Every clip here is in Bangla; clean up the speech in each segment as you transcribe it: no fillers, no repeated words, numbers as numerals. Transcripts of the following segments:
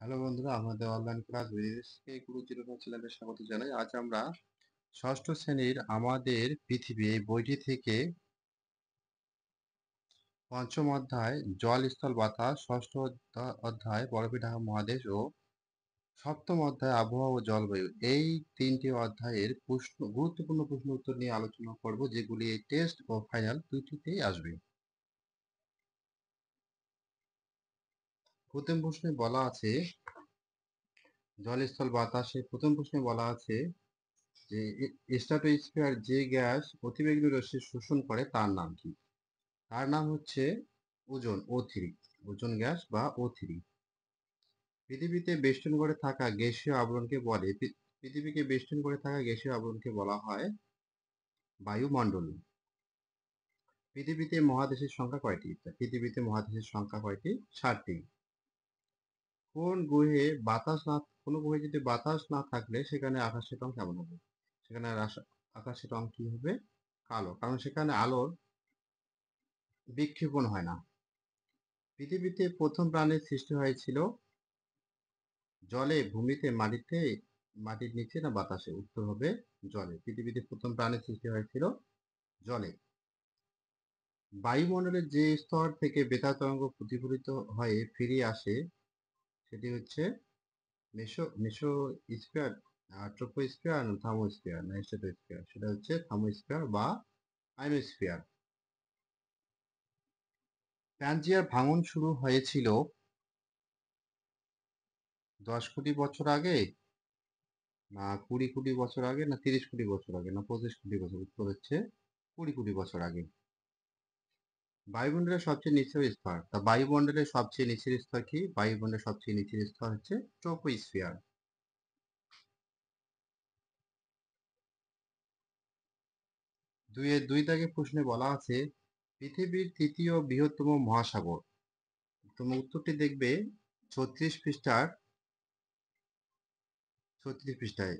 হ্যালো বন্ধুরা, আমাদের অনলাইন ক্লাস বিজনেসকে গুরু জীরো চ্যানেলে স্বাগত জানাই। আজ আমরা ষষ্ঠ শ্রেণীর আমাদের পৃথিবী এই বইটি থেকে পঞ্চম অধ্যায় জল স্থল বাতাস, ষষ্ঠ অধ্যায় বরফে ঢাকা মহাদেশ ও সপ্তম অধ্যায় আবহাওয়া ও জলবায়ু, এই তিনটি অধ্যায়ের গুরুত্বপূর্ণ প্রশ্ন উত্তর নিয়ে আলোচনা করব, যেগুলি এই টেস্ট ও ফাইনাল দুইটিতেই আসবে। প্রথম প্রশ্নে বলা আছে জল স্থল বাতাসে, প্রথম প্রশ্নে বলা আছে যে স্ট্রাটোস্ফিয়ার যে গ্যাস অতিবেগুনি রশ্মি শোষণ করে তার নাম কি? তার নাম হচ্ছে ওজোন, O3। ওজোন গ্যাস বা O3। পৃথিবীতে বেষ্টন করে থাকা গ্যাসীয় আবরণকে বলে পৃথিবীকে বেষ্টন করে থাকা গ্যাসীয় আবরণকে বলা হয় বায়ুমণ্ডল। পৃথিবীতে মহাদেশের সংখ্যা কয়টি? পৃথিবীতে মহাদেশের সংখ্যা কয়টি? 7টি। কোনো গ্রহে যদি বাতাস না থাকলে সেখানে আকাশের রং কেমন হবে? সেখানে আকাশের রং কি হবে? কালো, কারণ সেখানে আলোর বিক্ষেপণ হয় না। পৃথিবীতে প্রথম প্রাণের সৃষ্টি হয়েছিল জলে, ভূমিতে, মাটিতে, মাটির নিচে না বাতাসে? উত্তর হবে জলে। পৃথিবীতে প্রথম প্রাণের সৃষ্টি হয়েছিল জলে। বায়ুমণ্ডলের যে স্তর থেকে বেতার তরঙ্গ প্রতিফলিত হয়ে ফিরিয়ে আসে সেটি হচ্ছে মেসো স্ফিয়ার, ট্রোপোস্ফিয়ার না থার্মোস্ফিয়ার না স্ট্রাটোস্ফিয়ার? সেটা হচ্ছে থার্মোস্ফিয়ার বা আয়নোস্ফিয়ার। প্যানজিয়ার ভাঙন শুরু হয়েছিল 10 কোটি বছর আগে, না 20 কোটি বছর আগে, না 30 কোটি বছর আগে, না 25 কোটি বছর? উত্তর হচ্ছে 20 কোটি বছর আগে। বায়ুমণ্ডলের সবচেয়ে নিচের স্তর, তা বায়ুমণ্ডলের সবচেয়ে নিচের স্তর কি? বায়ুমণ্ডলের সবচেয়ে নিচের স্তর হচ্ছে ট্রোপোস্ফিয়ার। দুই দাগে প্রশ্নে বলা আছে পৃথিবীর তৃতীয় বৃহত্তম মহাসাগর। তোমার উত্তরটি দেখবে 36 পৃষ্ঠার 36 পৃষ্ঠায়।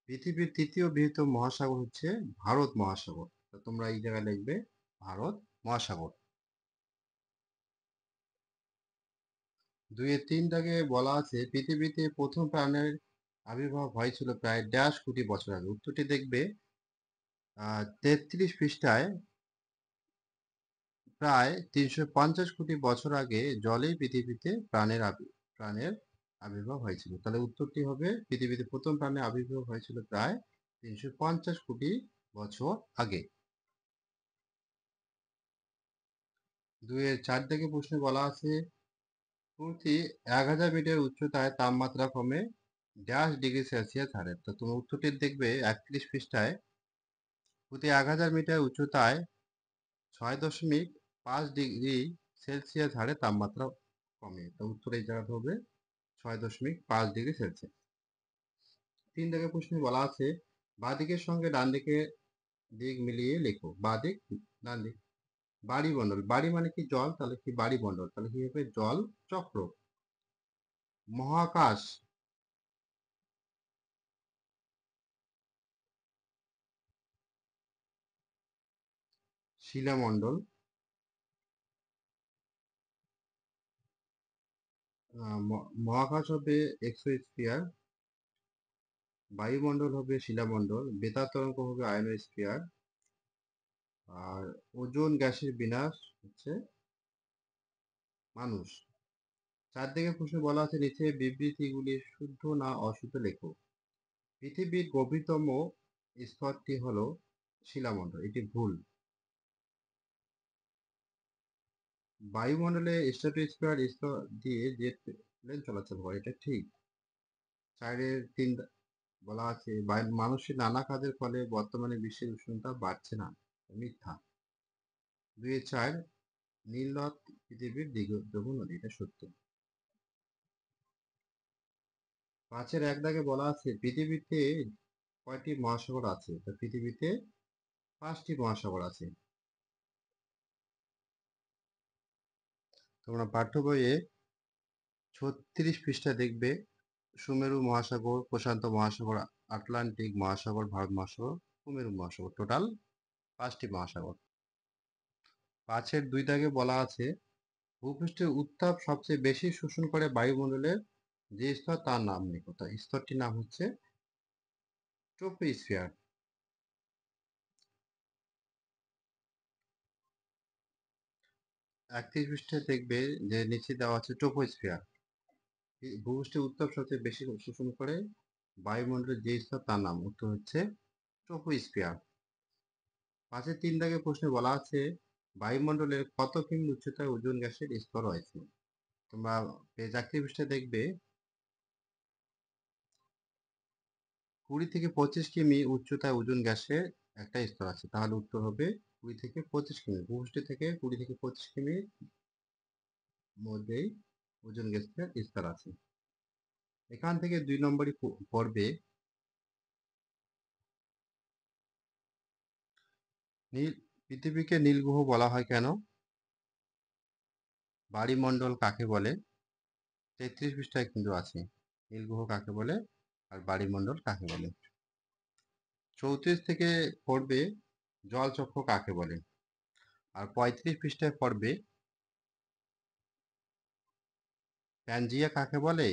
পৃথিবীর তৃতীয় বৃহত্তম মহাসাগর হচ্ছে ভারত মহাসাগর। তো তোমরা এই জায়গায় লিখবে ভারত মহাসাগর। 3 দাগে বলা আছে পৃথিবীতে প্রথম প্রাণের আবির্ভাব হয়েছিল প্রায় 1.5 কোটি বছর আগে। উত্তরটি দেখবে 33 পৃষ্ঠায়। প্রায় 350 কোটি বছর আগে জলেই পৃথিবীতে প্রাণের আবির্ভাব হয়েছিল। তাহলে উত্তরটি হবে পৃথিবীতে প্রথম প্রাণের আবির্ভাব হয়েছিল প্রায় 350 কোটি বছর আগে। 4 থেকে প্রশ্নে বলা আছে প্রতি 1000 মিটার উচ্চতায় তাপমাত্রা কমে 1.5 ডিগ্রি সেলসিয়াস হারে। তো তোমার উত্তরটি দেখবে 31 পৃষ্ঠায়। প্রতি 1000 মিটার উচ্চতায় 6.5 ডিগ্রি সেলসিয়াস হারে তাপমাত্রা কমে। তো উত্তর এই জায়গাটা হবে 6.5 ডিগ্রি সেলসিয়াস। 3 দাগের প্রশ্নে বলা আছে বাঁ দিকের সঙ্গে ডান দিকের দিক মিলিয়ে লেখো। বাঁ দিক, ডান দিক। বাড়িমণ্ডল, বাড়ি মানে কি? জল, তাহলে কি বাড়িমণ্ডল? তাহলে কি হবে? জল চক্র। মহাকাশ, শিলামণ্ডল। মহাকাশ হবে এক্সোস্ফিয়ার, বায়ুমণ্ডল হবে শিলামণ্ডল, বেতার তরঙ্গ হবে আয়নোস্ফিয়ার, আর ওজোন গ্যাসের বিন্যাস হচ্ছে মানুষ। 4 দিকে প্রশ্নে বলা আছে নিচে বিবৃতিগুলি শুদ্ধ না অশুদ্ধ লেখো। পৃথিবীর গভীরতম স্তরটি হলো শিলামণ্ডল, এটি ভুল। বায়ুমণ্ডলে স্ট্রাটোস্ফিয়ার স্তর দিয়ে জেট প্লেন চলাচল করে, এটা ঠিক। 4-3 বলা আছে মানুষের নানা কাজের ফলে বর্তমানে বিশ্বের উষ্ণতা বাড়ছে না, মিথ্যা। 2-4 নীল নদ পৃথিবীর দীর্ঘতম নদী, এটা সত্য। 5-1 দাগে বলা আছে পৃথিবীতে কয়টি মহাসাগর আছে? তো পৃথিবীতে 5টি মহাসাগর আছে। তোমরা পাঠ্য বইয়ে 36 পৃষ্ঠা দেখবে সুমেরু মহাসাগর, প্রশান্ত মহাসাগর, আটলান্টিক মহাসাগর, ভারত মহাসাগর, সুমেরু মহাসাগর, টোটাল 5টি মহাসাগর। 5-2 দাগে বলা আছে ভূপৃষ্ঠের উত্তাপ সবচেয়ে বেশি শোষণ করে বায়ুমণ্ডলের যে স্তর তার নাম লেখো। তা স্তরটির নাম হচ্ছে ট্রপোস্ফিয়ার। 31 পৃষ্ঠায় দেখবে যে নিচে দেওয়া আছে ট্রপোস্ফিয়ার। ভূপৃষ্ঠের উত্তাপ সবচেয়ে বেশি শোষণ করে বায়ুমণ্ডলের যে স্তর তার নাম, উত্তর হচ্ছে ট্রপোস্ফিয়ার। 5-3 দাগের প্রশ্নে বলা আছে বায়ুমণ্ডলের কত কিমি উচ্চতায় ওজোন গ্যাসের স্তর রয়েছে। তোমরা পেজ 31 পৃষ্ঠায় দেখবে 20 থেকে 25 কিমি উচ্চতায় ওজোন গ্যাসের একটা স্তর আছে। তাহলে উত্তর হবে 20 থেকে 25 কিমি। ভূপৃষ্ঠ থেকে 20 থেকে 25 কিমির মধ্যেই ওজোন গ্যাসের স্তর আছে। এখান থেকে 2 নম্বরই পড়বে নীল। পৃথিবীকে নীল গ্রহ বলা হয় কেন? বায়ুমণ্ডল কাকে বলে? 33 পৃষ্ঠায় কিন্তু আছে নীল গ্রহ কাকে বলে আর বায়ুমণ্ডল কাকে বলে। 34 থেকে পড়বে জলচক্র কাকে বলে। আর 35 পৃষ্ঠায় পড়বে প্যানজিয়া কাকে বলে,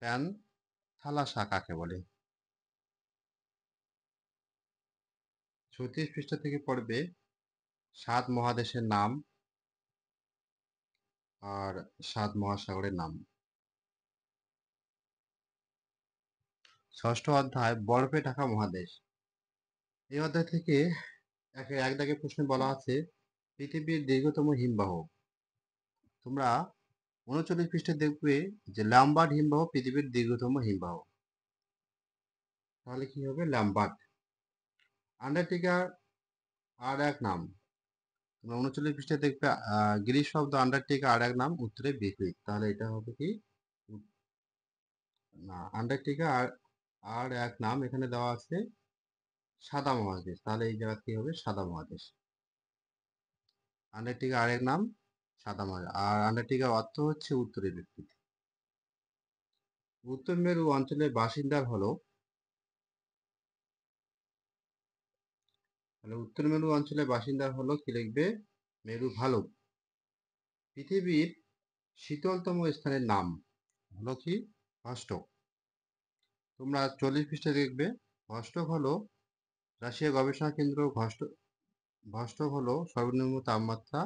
প্যানথালাসা কাকে বলে। 36 পৃষ্ঠা থেকে পড়বে 7 মহাদেশের নাম আর 7 মহাসাগরের নাম। ষষ্ঠ অধ্যায় বরফে ঢাকা মহাদেশ। এই অধ্যায় থেকে এক দাগে প্রশ্নে বলা আছে পৃথিবীর দীর্ঘতম হিমবাহ। তোমরা 39 পৃষ্ঠায় দেখবে যে ল্যাম্বার্ট হিমবাহ পৃথিবীর দীর্ঘতম হিমবাহ। তাহলে কি হবে? ল্যাম্বার্ট। আন্টার্কটিকার আর এক নাম। তোমরা 39 পৃষ্ঠায় দেখবে গ্রিক শব্দ আন্টার্কটিকা আর এক নাম উত্তরে বিপরীত। তাহলে এটা হবে কি না, আন্টার্কটিকা আর এক নাম এখানে দেওয়া আছে সাদা মহাদেশ। তাহলে এই জায়গা কি হবে? সাদা মহাদেশ। আন্টার্কটিকা আর এক নাম সাদা মহাদেশ। আর আন্টার্কটিকার অর্থ হচ্ছে উত্তরের বিপরীত। উত্তর মেরু অঞ্চলের বাসিন্দা হলো, তাহলে উত্তর মেরু অঞ্চলের বাসিন্দা হলো কি লিখবে? মেরু ভালুক। পৃথিবীর শীতলতম স্থানের নাম হলো কি? ভস্টক। তোমরা 40 পৃষ্ঠায় দেখবে ভস্টক হলো রাশিয়া গবেষণা কেন্দ্র। ভস্টক হলো সর্বনিম্ন তাপমাত্রা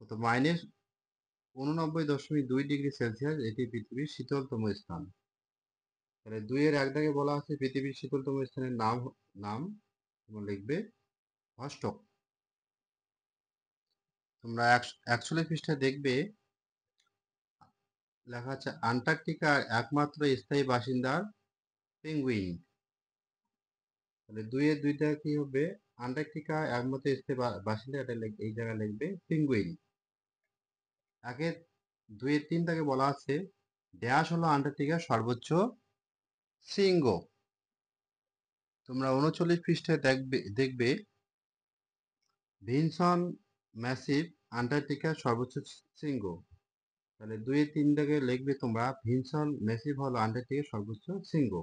-89.2 ডিগ্রি সেলসিয়াস। এটি পৃথিবীর শীতলতম স্থান। তাহলে 2-1 দাগে বলা আছে পৃথিবীর শীতলতম স্থানের নাম নাম তোমরা লিখবে ভস্টক। তোমরা 41 পৃষ্ঠায় দেখবে লেখা আছে আন্টার্কটিকার একমাত্র স্থায়ী বাসিন্দা পেঙ্গুইন। তাহলে 2-2টা কি হবে? আন্টার্কটিকা একমাত্র স্থায়ী বাসিন্দা, এটা এই জায়গায় লিখবে পেঙ্গুইন। 2-3 দাগে বলা আছে ড্যাশ হলো আন্টার্কটিকার সর্বোচ্চ শৃঙ্গ। তোমরা 39 পৃষ্ঠায় দেখবে ভিনসন ম্যাসিভ আন্টার্কটিকার সর্বোচ্চ শৃঙ্গ। তাহলে 2-3 দাগে লিখবে তোমরা ভিনসন ম্যাসিভ হলো আন্টার্কটিকার সর্বোচ্চ শৃঙ্গ।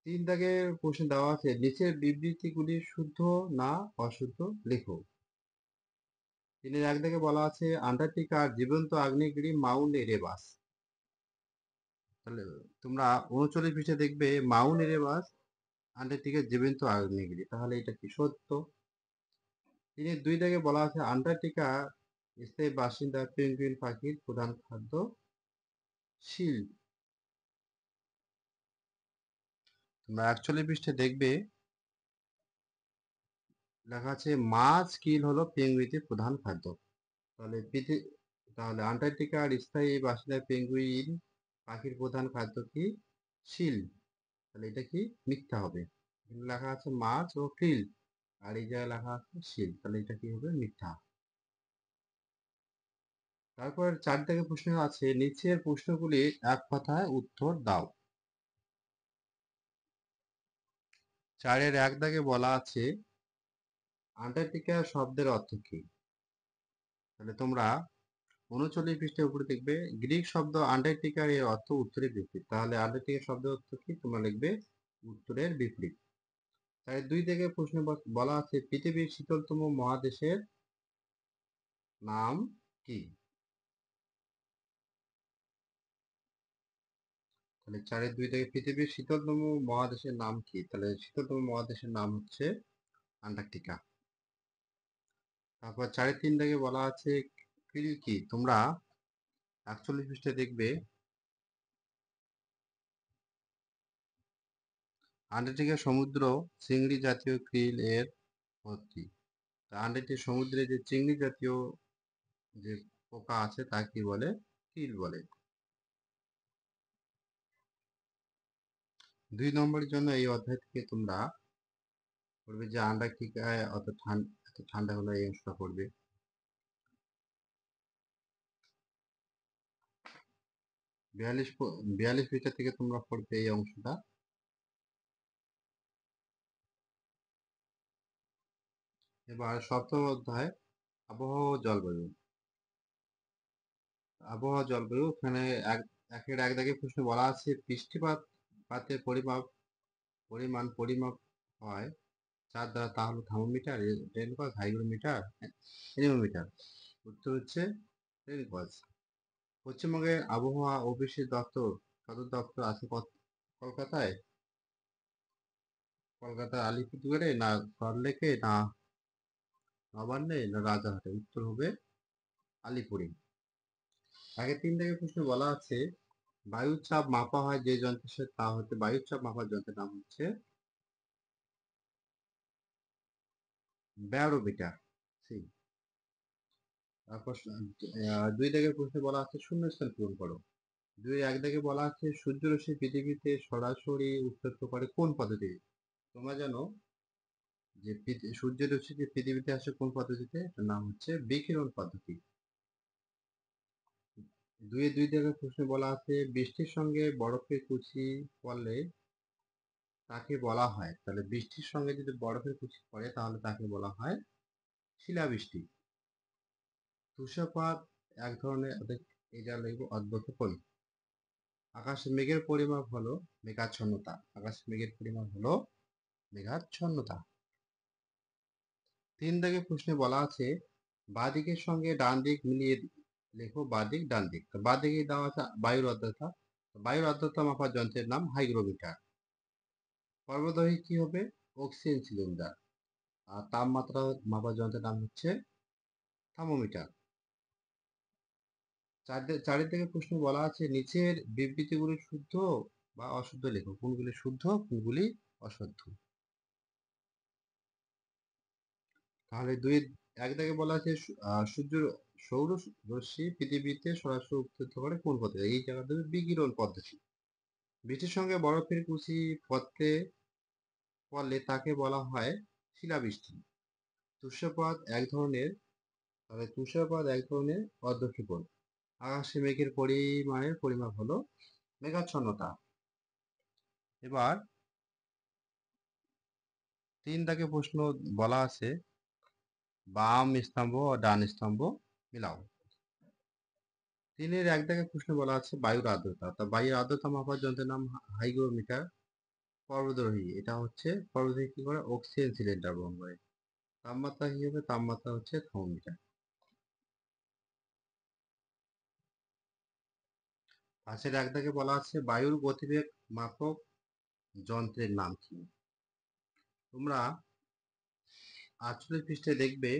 3 দাগে প্রশ্ন দেওয়া আছে নিচের বিবৃতিগুলি শুদ্ধ না অশুদ্ধ লেখো। 3-1 দাগে বলা আছে আন্টার্কটিকার জীবন্ত আগ্নেয়গিরি মাউন্ট এরেবাস। তাহলে তোমরা 39 পৃষ্ঠায় দেখবে মাউন্ট এরেবাস আন্টার্কটিকার জীবন্ত আগ্নেয়গিরি। তাহলে এটা কি সত্য? 3-2 দাগে বলা আছে আন্টার্কটিকা স্থায়ী বাসিন্দা পেঙ্গুইন পাখির প্রধান খাদ্য শিল। তোমরা 41 পৃষ্ঠায় দেখবে লেখা আছে মাছ কিল হলো পেঙ্গুইনের প্রধান খাদ্য। তাহলে আন্টার্কটিকার স্থায়ী বাসিন্দা পেঙ্গুইন পাখির প্রধান খাদ্য কি? শিল। তাহলে এটা কি মিথ্যা হবে? লেখা আছে মাছ ও krill আর এই জায়গায় লেখা আছে শিল। তাহলে এটা কি হবে? মিথ্যা। তারপর 4 দাগে প্রশ্ন আছে নিচের প্রশ্নগুলির এক কথায় উত্তর দাও। 4-1 দাগে বলা আছে আন্টার্কটিকা শব্দের অর্থ কি? তাহলে তোমরা 39 পৃষ্ঠার উপরে দেখবে গ্রিক শব্দ আন্টার্কটিকার এর অর্থ উত্তরের বিপরীত। তাহলে আন্টার্কটিকা শব্দের অর্থ কি? তোমরা লিখবে উত্তরের বিপরীত। তাই 2 থেকে প্রশ্নে বলা আছে পৃথিবীর শীতলতম মহাদেশের নাম কি? তাহলে 4-2 থেকে পৃথিবীর শীতলতম মহাদেশের নাম কি? তাহলে শীতলতম মহাদেশের নাম হচ্ছে আন্টার্কটিকা। তারপর 4-3 থেকে বলা আছে krill কি? তোমরা 41 পৃষ্ঠায় দেখবে আন্টার্কটিকা সমুদ্র চিংড়ি জাতীয় krill এর ভর্তি। আন্টার্কটিক সমুদ্রে যে চিংড়ি জাতীয় যে পোকা আছে তা কি বলে? krill বলে। 2 নম্বরের জন্য এই অধ্যায় থেকে তোমরা পড়বে যে আন্টার্কটিকায় এত ঠান্ডা হলো, এই অংশটা পড়বে। 42 পৃষ্ঠা থেকে তোমরা পড়বে এই অংশটা। এবার 7ম অধ্যায় আবহাওয়া ও জলবায়ু। আবহাওয়া জলবায়ু এখানে একের এক দাগে প্রশ্ন বলা আছে পাতের পরিমাণ পরিমাপ হয় যার দ্বারা তা হলো থার্মোমিটার, রেনগজ, হাইগ্রোমিটার, এনিমোমিটার। উত্তর হচ্ছে রেনগজ। পশ্চিমবঙ্গের আবহাওয়া অফিসের সদর দপ্তর আছে কলকাতায়। কলকাতার আলিপুরদুয়ারে, না সল্টলেকে, না নবান্নে, না রাজারহাটে। উত্তর হবে আলিপুরে। আগে 3 থেকে প্রশ্ন বলা আছে বায়ুর চাপ মাপা হয় যে যন্ত্রের সাথে, তা হচ্ছে বায়ুর চাপ মাপার যন্ত্রের নাম হচ্ছে ব্যারোমিটার। তারপর 2 দাগের প্রশ্নে বলা আছে শূন্যস্থান পূরণ করো। 2-1 দাগে বলা আছে সূর্যরশ্মি পৃথিবীতে সরাসরি উত্তপ্ত করে কোন পদ্ধতিতে? তোমরা জানো যে সূর্যের রশ্মি যে পৃথিবীতে আসে কোন পদ্ধতিতে? এটার নাম হচ্ছে বিকিরণ পদ্ধতি। 2 দাগের প্রশ্নে বলা আছে বৃষ্টির সঙ্গে বরফের কুচি পড়লে তাকে বলা হয়, তাহলে বৃষ্টির সঙ্গে যদি বরফের কুচি পড়ে তাহলে তাকে বলা হয় শিলাবৃষ্টি। তুষারপাত এক ধরনের এটা লিখবো অদ্ভুত ফল। আকাশে মেঘের পরিমাপ হলো মেঘাচ্ছন্নতা। আকাশে মেঘের পরিমাপ হলো মেঘাচ্ছন্নতা। 3 দাগে প্রশ্নে বলা আছে বাঁ দিকের সঙ্গে ডান দিক মিলিয়ে লেখো বাঁ দিক ডান দিক। তো বাঁ দিকে দেওয়া আছে বায়ুর আর্দ্রতা। বায়ুর আর্দ্রতা মাপার যন্ত্রের নাম হাইগ্রোমিটার। কর্মদৈর্ঘ্য কি হবে? Oxygen cylinder. আর তাপমাত্রা মাপার যন্ত্রের নাম হচ্ছে থার্মোমিটার। 4 থেকে প্রশ্ন বলা আছে নিচের বিবৃতিগুলি শুদ্ধ বা অশুদ্ধ লেখো। কোনগুলি শুদ্ধ, কোনগুলি অশুদ্ধ। তাহলে 1 দাগে বলা আছে সূর্য সৌর রশ্মি পৃথিবীতে সরাসরি উত্তপ্ত করে কোন পদ্ধতি? এই জায়গা দেবে বিকিরণ পদ্ধতি। বৃষ্টির সঙ্গে বরফের কুচি পড়লে তাকে বলা হয় শিলাবৃষ্টি। তুষারপাত এক ধরনের অধ্যক্ষীপণ। আকাশে মেঘের পরিমাপ হলো মেঘাচ্ছন্নতা। এবার 3 দাগে প্রশ্ন বলা আছে বাম স্তম্ভ ও ডান স্তম্ভ মিলাও। 3-1 দাগে প্রশ্ন বলা আছে বায়ুর আর্দ্রতা। তা বায়ুর আর্দ্রতা মাপার যন্ত্রের নাম হাইগ্রোমিটার। পর্বতরোহী, এটা হচ্ছে পর্বতরোহী কি করে? অক্সিজেন সিলিন্ডার বহন করে। তাপমাত্রা কি হবে? তাপমাত্রা হচ্ছে থার্মোমিটার। পাশের 1 দাগে বলা আছে বায়ুর গতিবেগ মাপক যন্ত্রের নাম কি? তোমরা 48 পৃষ্ঠায় দেখবে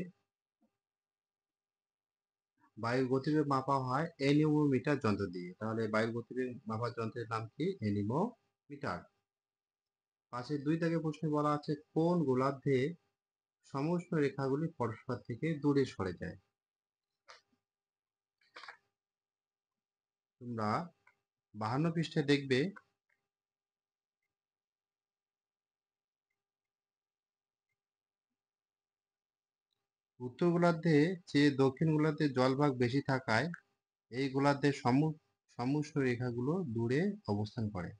বায়ুর গতিবেগ মাপা হয় এনিমোমিটার যন্ত্র দিয়ে। তাহলে বায়ুর গতিবেগ মাপার যন্ত্রের নাম কি? এনিমোমিটার। পাশে 2 দাগে প্রশ্নে বলা আছে কোন গোলার্ধে সমুষ্ণ রেখাগুলি পরস্পর থেকে দূরে সরে যায়? তোমরা 52 পৃষ্ঠায় দেখবে উত্তর গোলার্ধে চেয়ে দক্ষিণ গোলার্ধে জলভাগ বেশি থাকায় এই গোলার্ধের সমুষ্ণ রেখাগুলো দূরে অবস্থান করে।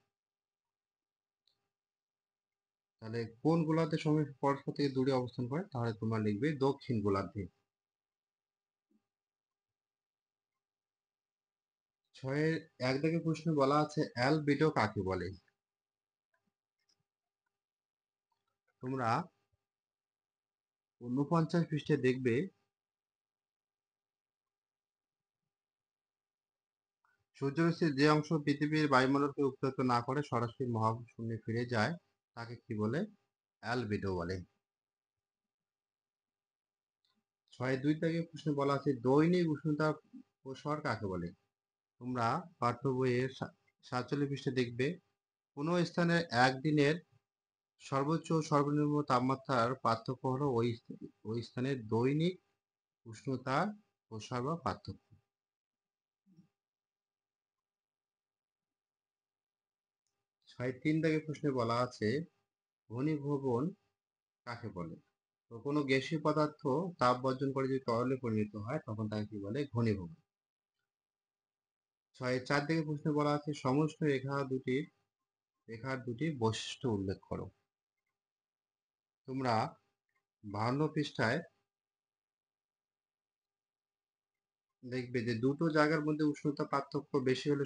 তাহলে কোন গোলার্ধে পরস্পর থেকে দূরে অবস্থান করে? তাহলে তোমরা লিখবে দক্ষিণ গোলার্ধে। 6-1 দাগে প্রশ্ন বলা আছে অ্যালবিডো কাকে বলে? তোমরা ৪৯ পৃষ্ঠে দেখবে সূর্যরশ্মির যে অংশ পৃথিবীর বায়ুমণ্ডলকে উত্তপ্ত না করে সরাসরি মহাশূন্যে ফিরে যায় তাকে কি বলে? অ্যালবিডো বলে। ৬.২ থেকে প্রশ্নে বলা আছে দৈনিক উষ্ণতার প্রসার কাকে বলে? তোমরা পাঠ্য বইয়ের ৪৭ পৃষ্ঠে দেখবে কোনো স্থানে একদিনের সর্বোচ্চ ও সর্বনিম্ন তাপমাত্রার পার্থক্য হলো ওই স্থানের দৈনিক উষ্ণতার প্রসার বা পার্থক্য। ৬.৩ থেকে প্রশ্নে বলা আছে ঘনীভবন কাকে বলে? তো কোনো গ্যাসীয় পদার্থ তাপ বর্জন করে যদি তরলে পরিণত হয় তখন তাকে কি বলে? ঘনীভবন। ৬.৪ থেকে প্রশ্নে বলা আছে সমষ্টি রেখার দুটি বৈশিষ্ট্য উল্লেখ করো। তোমরা ৫২ পৃষ্ঠায় দেখবে যে দুটো জায়গার মধ্যে উষ্ণতা পার্থক্য বেশি হলে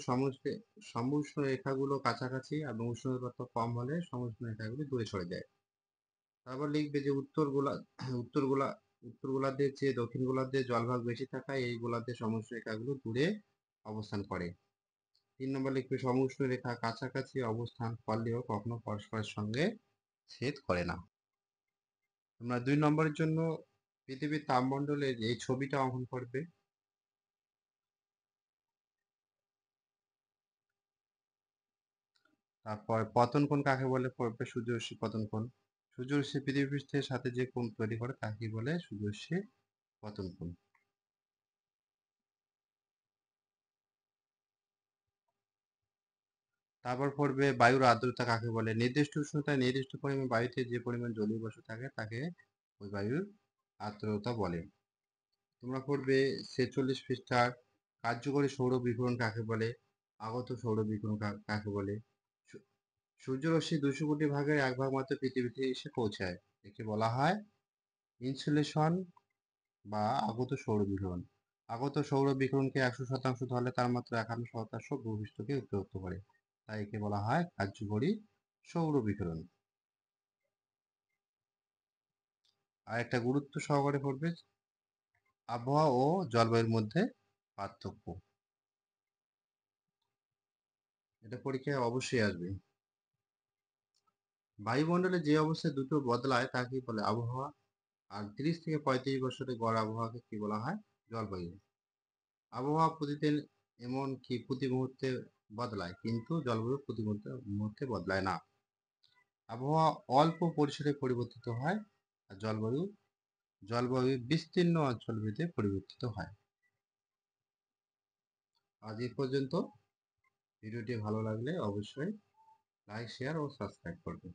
সমউষ্ণ রেখাগুলো কাছাকাছি এবং উষ্ণতা পার্থক্য কম হলে সমউষ্ণ রেখাগুলি দূরে সরে যায়। তারপর লিখবে যে উত্তর গোলার্ধের চেয়ে দক্ষিণ গোলার্ধে জলভাগ বেশি থাকায় এই গোলার্ধের সমউষ্ণ রেখাগুলো দূরে অবস্থান করে। ৩ নম্বর লিখবে সমউষ্ণ রেখা কাছাকাছি অবস্থান করলেও কখনো পরস্পরের সঙ্গে ছেদ করে না। তোমরা ২ নম্বরের জন্য পৃথিবীর তাপমণ্ডলের এই ছবিটা অঙ্কন করবে। তারপর পতন কোণ কাকে বলে পড়বে সূর্যরশ্মি পতন কোণ। সূর্যরশ্মি পৃথিবী পৃষ্ঠের সাথে যে কোণ তৈরি করে তাকে বলে সূর্যরশ্মি পতন কোণ। তারপর পড়বে বায়ুর আর্দ্রতা কাকে বলে? নির্দিষ্ট উষ্ণতায় নির্দিষ্ট পরিমাণ বায়ুতে যে পরিমাণ জলীয় বাষ্প থাকে তাকে ওই বায়ুর আর্দ্রতা বলে। তোমরা পড়বে ৪৬ পৃষ্ঠার কার্যকরী সৌর বিকিরণ কাকে বলে? আগত সৌর বিকিরণ কাকে বলে? সূর্যরশ্মি ২০০ কোটি ভাগের ১ ভাগ মাত্র পৃথিবীতে এসে পৌঁছায়, একে বলা হয় ইনসুলেশন বা আগত সৌর বিকিরণ। আগত সৌর বিকিরণকে ১০০% ধরলে তার মাত্র ৫১% ভূপৃষ্ঠকে উত্তপ্ত করে, তাই একে বলা হয় কার্যকরী সৌর বিকিরণ। আর একটা গুরুত্ব সহকারে পড়বে আবহাওয়া ও জলবায়ুর মধ্যে পার্থক্য। এটা পরীক্ষায় অবশ্যই আসবে। বায়ুমণ্ডলে যে অবস্থায় দুটো বদলায় তাকে বলে আবহাওয়া, আর ৩০ থেকে ৩৫ বছরের গড় আবহাওয়াকে কি বলা হয়? জলবায়ু। আবহাওয়া প্রতিদিন এমন কি প্রতি মুহূর্তে বদলায়, কিন্তু জলবায়ু প্রতি মুহূর্তে বদলায় না। আবহাওয়া অল্প পরিসরে পরিবর্তিত হয় আর জলবায়ু বিস্তীর্ণ অঞ্চল ভেদে পরিবর্তিত হয়। আজ এই পর্যন্ত। ভিডিওটি ভালো লাগলে অবশ্যই লাইক, শেয়ার ও সাবস্ক্রাইব করবেন।